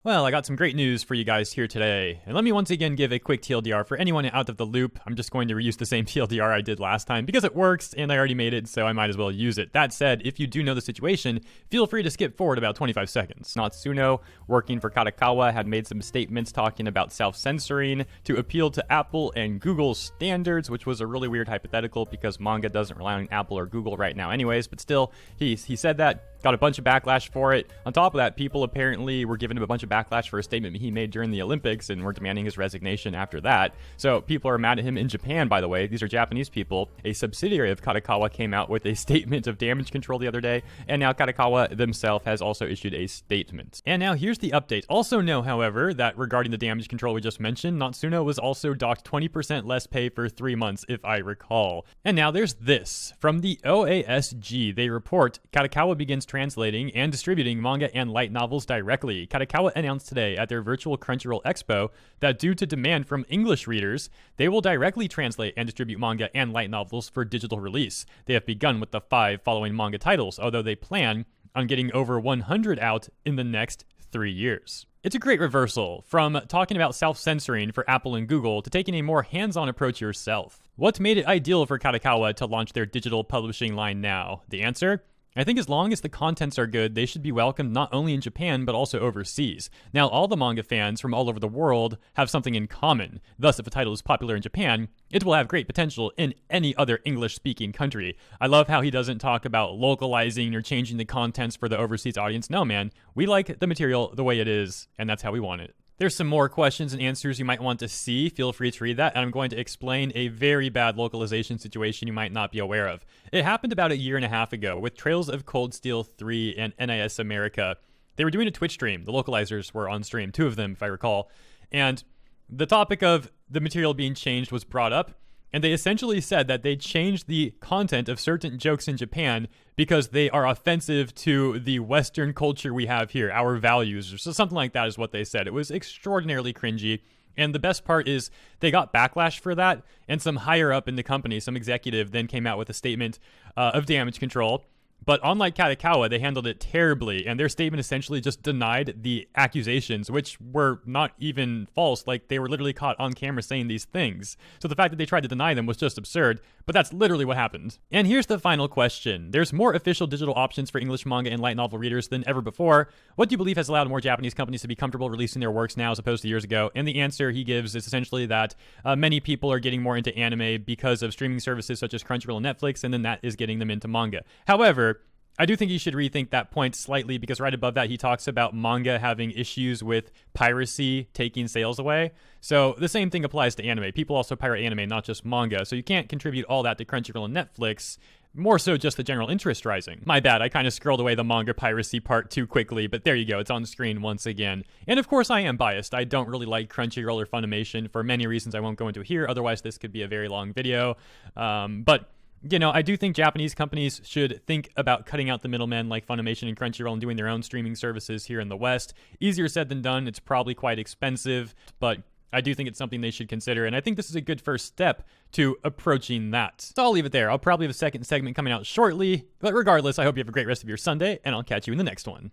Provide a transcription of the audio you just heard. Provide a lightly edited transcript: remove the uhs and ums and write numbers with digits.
Well, I got some great news for you guys here today. And let me once again give a quick TLDR for anyone out of the loop. I'm just going to reuse the same TLDR I did last time because it works and I already made it, so I might as well use it. That said, if you do know the situation, feel free to skip forward about 25 seconds. Natsuno, working for Kadokawa, had made some statements talking about self-censoring to appeal to Apple and Google standards, which was a really weird hypothetical because manga doesn't rely on Apple or Google right now anyways, but still, he said that. Got a bunch of backlash for it. On top of that, people apparently were giving him a bunch of backlash for a statement he made during the Olympics and were demanding his resignation after that. So people are mad at him in Japan, by the way. These are Japanese people. A subsidiary of Kadokawa came out with a statement of damage control the other day, and now Kadokawa themselves has also issued a statement. And now here's the update. Also know, however, that regarding the damage control we just mentioned, Natsuno was also docked 20% less pay for 3 months, if I recall. And now there's this. From the OASG, they report Kadokawa begins translating and distributing manga and light novels directly. Kadokawa announced today at their virtual Crunchyroll Expo that due to demand from English readers, they will directly translate and distribute manga and light novels for digital release. They have begun with the 5 following manga titles, although they plan on getting over 100 out in the next 3 years. It's a great reversal from talking about self-censoring for Apple and Google to taking a more hands-on approach yourself. What made it ideal for Kadokawa to launch their digital publishing line now? The answer? I think as long as the contents are good, they should be welcomed not only in Japan, but also overseas. Now, all the manga fans from all over the world have something in common. Thus, if a title is popular in Japan, it will have great potential in any other English-speaking country. I love how he doesn't talk about localizing or changing the contents for the overseas audience. No, man. We like the material the way it is, and that's how we want it. There's some more questions and answers you might want to see. Feel free to read that, and I'm going to explain a very bad localization situation you might not be aware of. It happened about 1.5 years ago with Trails of Cold Steel 3 and NIS America. They were doing a Twitch stream. The localizers were on stream, 2 of them if I recall. And the topic of the material being changed was brought up, and they essentially said that they changed the content of certain jokes in Japan because they are offensive to the Western culture we have here, our values, or something like that is what they said. It was extraordinarily cringy. And the best part is they got backlash for that, and some higher up in the company, some executive, then came out with a statement of damage control. But unlike Kadokawa, they handled it terribly, and their statement essentially just denied the accusations, which were not even false. Like, they were literally caught on camera saying these things. So the fact that they tried to deny them was just absurd, but that's literally what happened. And here's the final question. There's more official digital options for English manga and light novel readers than ever before. What do you believe has allowed more Japanese companies to be comfortable releasing their works now as opposed to years ago? And the answer he gives is essentially that many people are getting more into anime because of streaming services such as Crunchyroll and Netflix, and then that is getting them into manga. However, I do think you should rethink that point slightly because right above that he talks about manga having issues with piracy taking sales away. So the same thing applies to anime. People also pirate anime, not just manga. So you can't contribute all that to Crunchyroll and Netflix. More so just the general interest rising. My bad, I kind of scrolled away the manga piracy part too quickly, but there you go, it's on screen once again. And of course I am biased. I don't really like Crunchyroll or Funimation for many reasons I won't go into here, otherwise this could be a very long video. But you know, I do think Japanese companies should think about cutting out the middlemen like Funimation and Crunchyroll and doing their own streaming services here in the West. Easier said than done. It's probably quite expensive, but I do think it's something they should consider, and I think this is a good first step to approaching that. So I'll leave it there. I'll probably have a second segment coming out shortly, but regardless, I hope you have a great rest of your Sunday, and I'll catch you in the next one.